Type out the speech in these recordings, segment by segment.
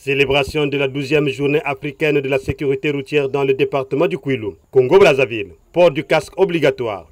Célébration de la 12e journée africaine de la sécurité routière dans le département du Kwilu, Congo-Brazzaville. Port du casque obligatoire.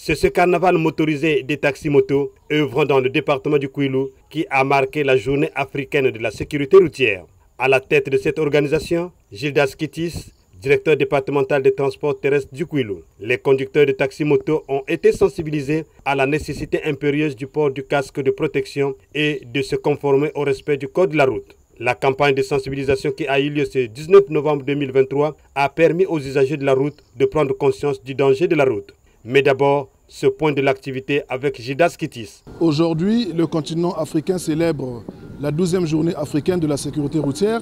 C'est ce carnaval motorisé des taxis-motos œuvrant dans le département du Kwilu qui a marqué la journée africaine de la sécurité routière. À la tête de cette organisation, Gildas Kitis, directeur départemental des transports terrestres du Kwilu. Les conducteurs de taxis-motos ont été sensibilisés à la nécessité impérieuse du port du casque de protection et de se conformer au respect du code de la route. La campagne de sensibilisation qui a eu lieu ce 19 novembre 2023 a permis aux usagers de la route de prendre conscience du danger de la route. Mais d'abord, ce point de l'activité avec Gildas Kitis. Aujourd'hui, le continent africain célèbre la 12e journée africaine de la sécurité routière.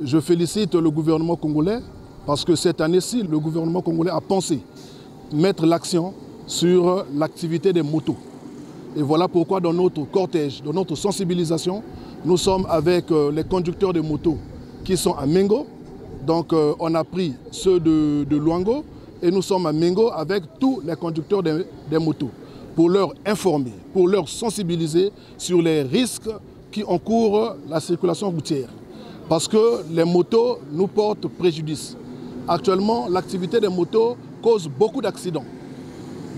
Je félicite le gouvernement congolais parce que cette année-ci, le gouvernement congolais a pensé mettre l'accent sur l'activité des motos. Et voilà pourquoi dans notre cortège, dans notre sensibilisation, nous sommes avec les conducteurs de motos qui sont à Mengo. Donc on a pris ceux de Luango. Et nous sommes à Mengo avec tous les conducteurs des motos pour leur informer, pour leur sensibiliser sur les risques qui encourent la circulation routière. Parce que les motos nous portent préjudice. Actuellement, l'activité des motos cause beaucoup d'accidents.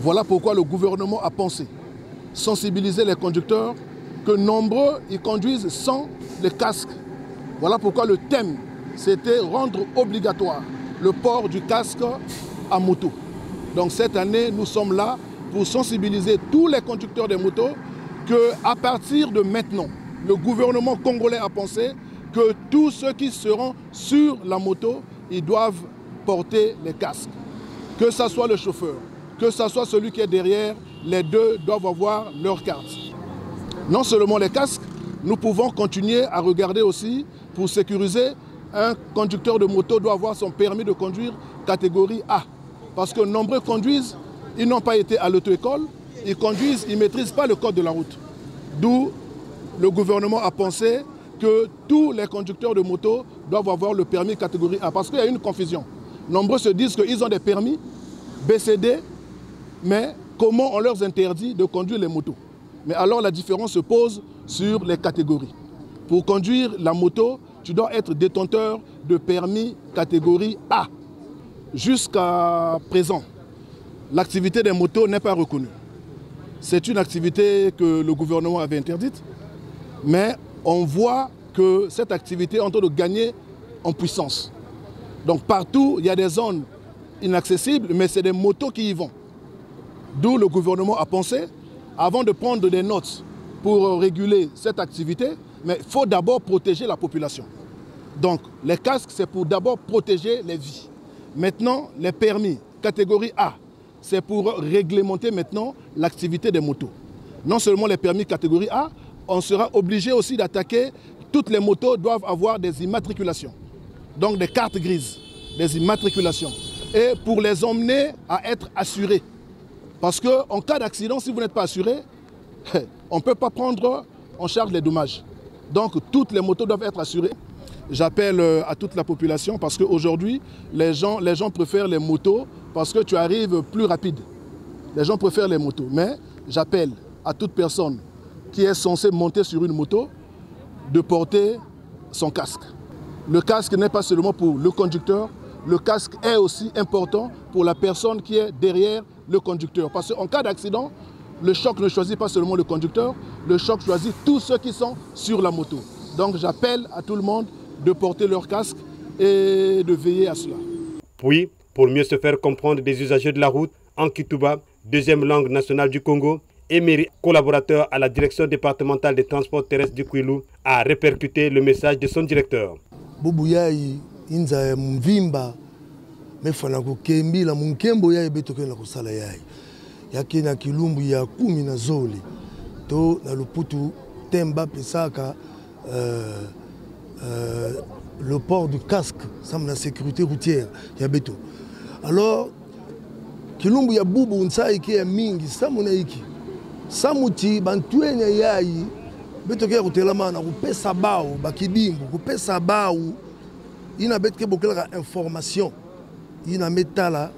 Voilà pourquoi le gouvernement a pensé sensibiliser les conducteurs que nombreux y conduisent sans les casques. Voilà pourquoi le thème, c'était rendre obligatoire le port du casque à moto. Donc cette année, nous sommes là pour sensibiliser tous les conducteurs des motos qu'à partir de maintenant, le gouvernement congolais a pensé que tous ceux qui seront sur la moto, ils doivent porter les casques. Que ce soit le chauffeur, que ce soit celui qui est derrière, les deux doivent avoir leur carte. Non seulement les casques, nous pouvons continuer à regarder aussi pour sécuriser. Un conducteur de moto doit avoir son permis de conduire catégorie A. Parce que nombreux conduisent, ils n'ont pas été à l'auto-école, ils conduisent, ils ne maîtrisent pas le code de la route. D'où le gouvernement a pensé que tous les conducteurs de moto doivent avoir le permis catégorie A. Parce qu'il y a une confusion. Nombreux se disent qu'ils ont des permis BCD, mais comment on leur interdit de conduire les motos? Mais alors la différence se pose sur les catégories. Pour conduire la moto, tu dois être détenteur de permis catégorie A. Jusqu'à présent, l'activité des motos n'est pas reconnue. C'est une activité que le gouvernement avait interdite, mais on voit que cette activité est en train de gagner en puissance. Donc partout, il y a des zones inaccessibles, mais c'est des motos qui y vont. D'où le gouvernement a pensé, avant de prendre des notes pour réguler cette activité, mais il faut d'abord protéger la population. Donc les casques, c'est pour d'abord protéger les vies. Maintenant, les permis catégorie A, c'est pour réglementer maintenant l'activité des motos. Non seulement les permis catégorie A, on sera obligé aussi d'attaquer, toutes les motos doivent avoir des immatriculations. Donc des cartes grises, des immatriculations. Et pour les emmener à être assurés. Parce qu'en cas d'accident, si vous n'êtes pas assuré, on ne peut pas prendre en charge les dommages. Donc toutes les motos doivent être assurées. J'appelle à toute la population parce qu'aujourd'hui, les gens préfèrent les motos parce que tu arrives plus rapide. Les gens préfèrent les motos. Mais j'appelle à toute personne qui est censée monter sur une moto de porter son casque. Le casque n'est pas seulement pour le conducteur, le casque est aussi important pour la personne qui est derrière le conducteur. Parce qu'en cas d'accident, le choc ne choisit pas seulement le conducteur, le choc choisit tous ceux qui sont sur la moto. Donc j'appelle à tout le monde de porter leur casque et de veiller à cela. Puis, pour mieux se faire comprendre des usagers de la route, en Kituba, deuxième langue nationale du Congo, Emery, collaborateur à la direction départementale des transports terrestres du Kwilu, a répercuté le message de son directeur. Bubuyai inza mvimba mefana kukembi la munkembo yai betoke na kusala yai yake na kilumbu ya 10 na zoli to na luputu Temba Pesaka le port du casque, ça la sécurité routière, il y a béto. Alors, Kilumbu ya bubu unsai ki ya mingi, samu na iki. Samu ti bantuenya yai, beto kia kutelama na kupesa bao, bakidimbu, kupesa bao, ina beto ke bokela information, ina metala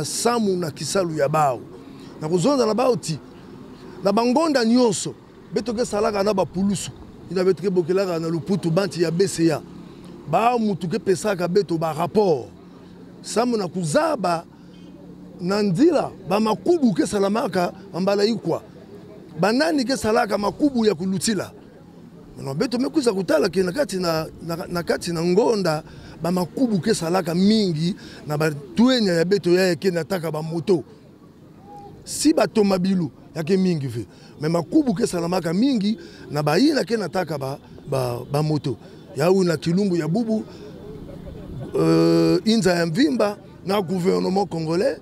samu na kisalu ya bao. Na kuzonda na bao ti, na bangonda nyonso, beto ke salaka na bapulusu, ina beto ke bokela na luputu banti ya BCA. Bao mutu ke pesaka beto ba rapport. Samu na kuzaba, Nandila, ba makubu ke salamaka ambala ikwa. Banani ke salaka makubu ya kulutila. Na beto mekuza kutala ke nakati na ngonda ba makubu ke salaka mingi na ba tuenya ya beto ya ke nataka ba moto. Si ba tomabilu yake mingi ve. Me makubu ke salamaka mingi na ba ina ke nataka ba moto. Ya una Kilumbu ya bubu inza ya mvimba na gouvernement congolais.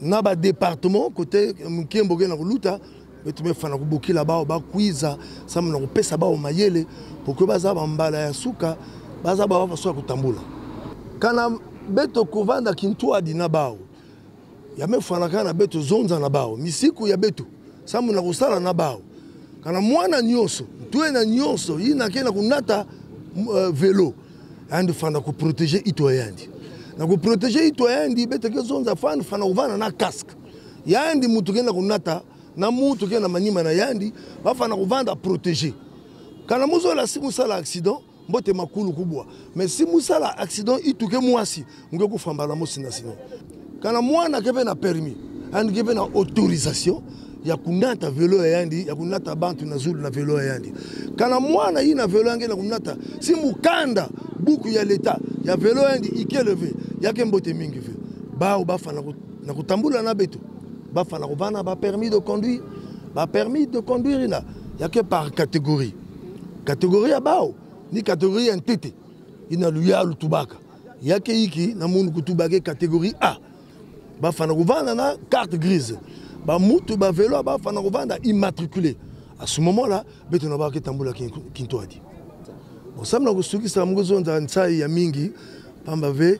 Na ba département côté Mkembo na kuluta betume fana kuboki la bao ba kuiza samu na kupesa bao mayele pour que baza ba mbala ya suka baza ba faso kutambula kana beto kovanda kintuadi na bao ya mefana kana beto zonza na bao misiku ya beto samu na kusala na bao kana mwana nyonso tuwe na nyonso ina kena kunata vélo andi fana ku protéger ito yandi na ku protéger ito yandi beto ke zonza fana uvana na casque yandi mutu kena kunata na mutu kena manima na yandi bafana kuvanda protéger kana muzo la si musala accident mbote makulu kubwa mais si musala accident ituke mwasi ngwe kufambala musina sino kana mwana kebe na permis andi kebe na autorisation ya kunata vélo yandi ya kunata bantu na zulu na vélo yandi kana mwana ina vélo yangi na kunata si mukanda buku ya leta ya vélo yandi ikelevé yake mbote mingi ve bao bafana na kutambula na beto bafana kuvana ba permis de conduire ina yake par catégorie ya bao ni catégorie ntete ina luya lutubaka yake iki na mundu kutubake catégorie A bafana kuvana na carte grise ba mutu ba vélo bafana kuvanda immatriculé à ce moment là beto na ba ketambula kintoadi bon samna kusukisa mugozonza ntsai ya mingi pamba ve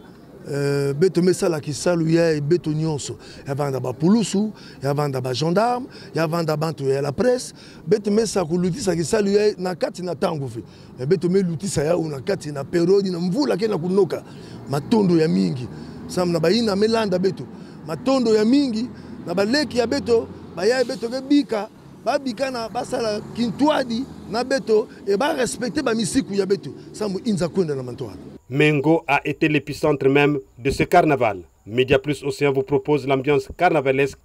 beto mesala kisalu ya beto nyonso ya vanda ba pulusu ya vanda ba gendarme ya vanda bantu ya la presse beto mesa kulutisa kisalu ya na kati na tango ve beto me lutisa ya na kati na periodi na mvula kena kunoka matondo ya mingi samna baina melanda beto matondo ya mingi na baleki ya beto baya beto ke bika babika na basala kintwadi na beto e ba respecter ba misiku ya beto samu inza kwenda na mantwala. Mengo a été l'épicentre même de ce carnaval. Média Plus Océan vous propose l'ambiance carnavalesque.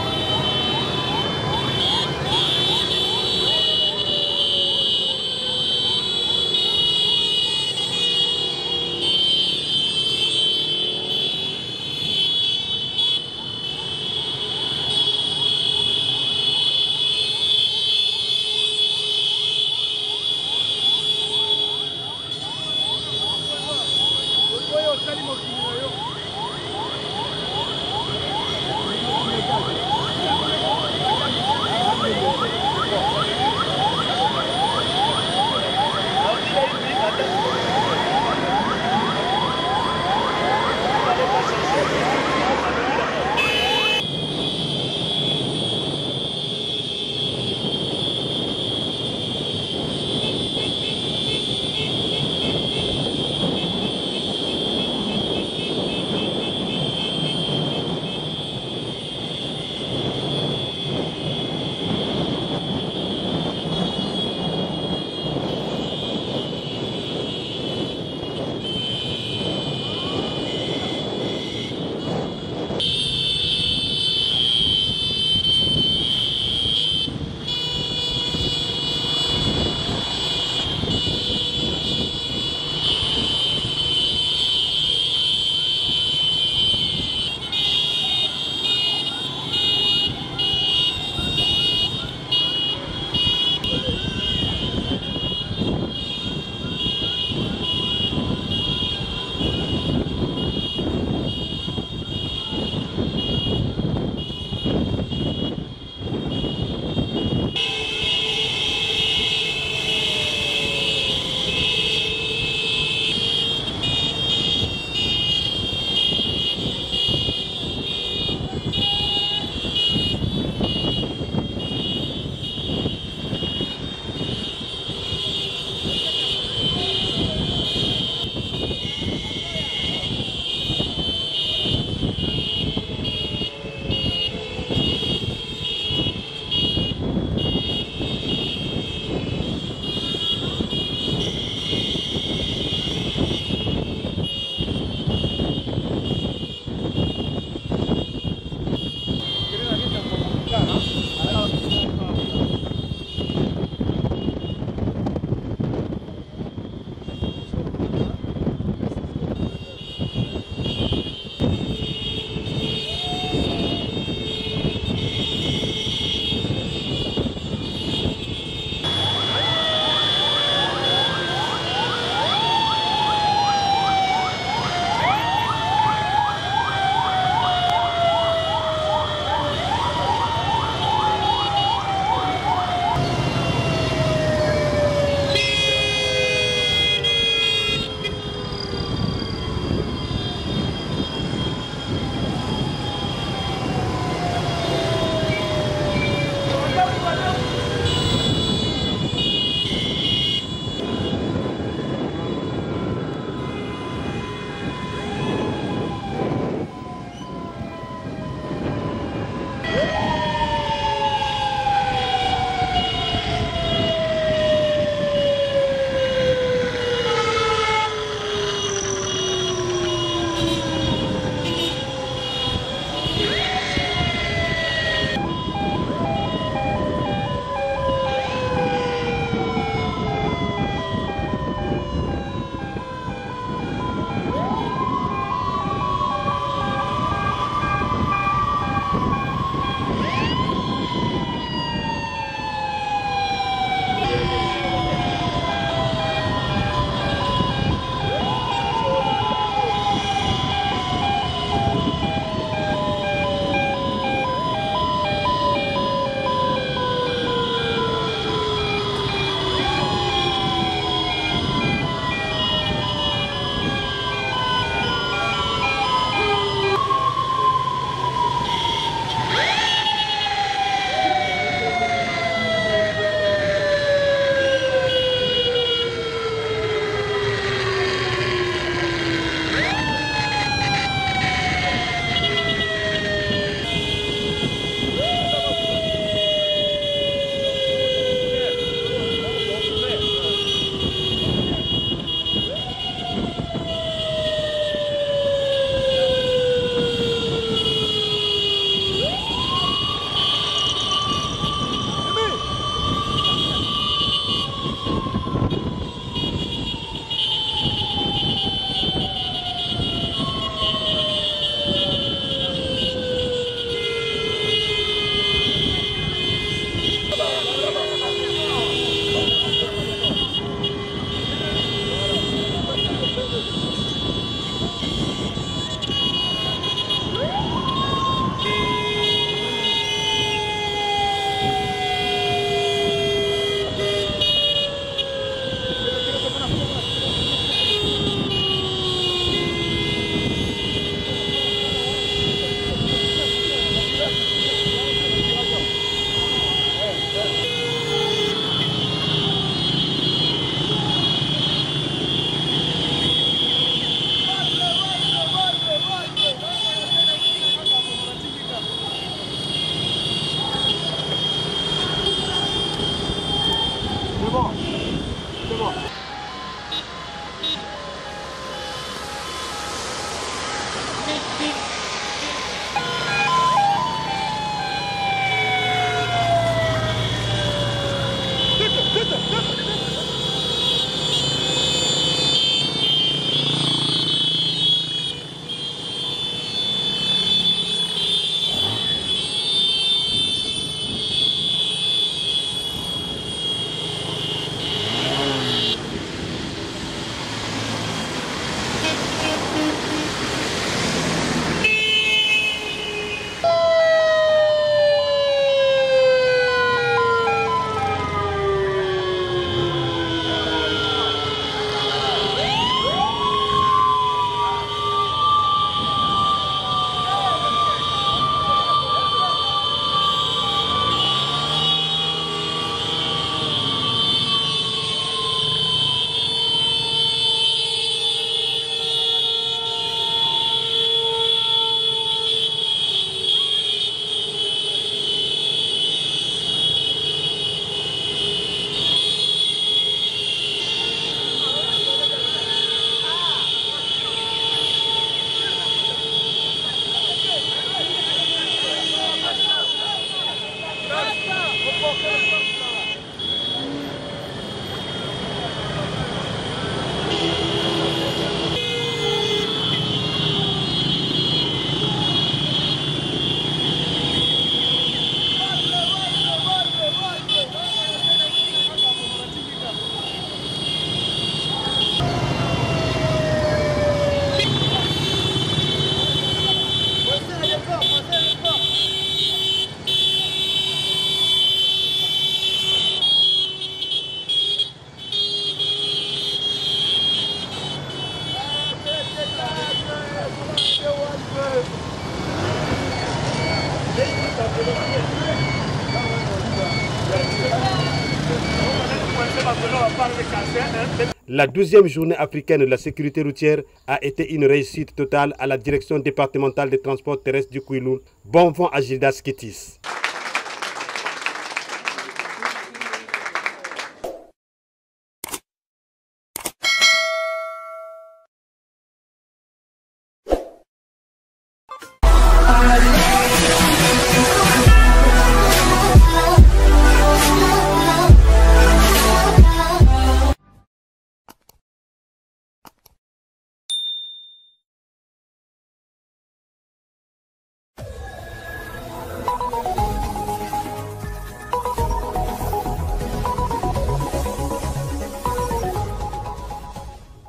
La 12e journée africaine de la sécurité routière a été une réussite totale à la direction départementale des transports terrestres du Kouilou. Bon vent à Gildas Kétis.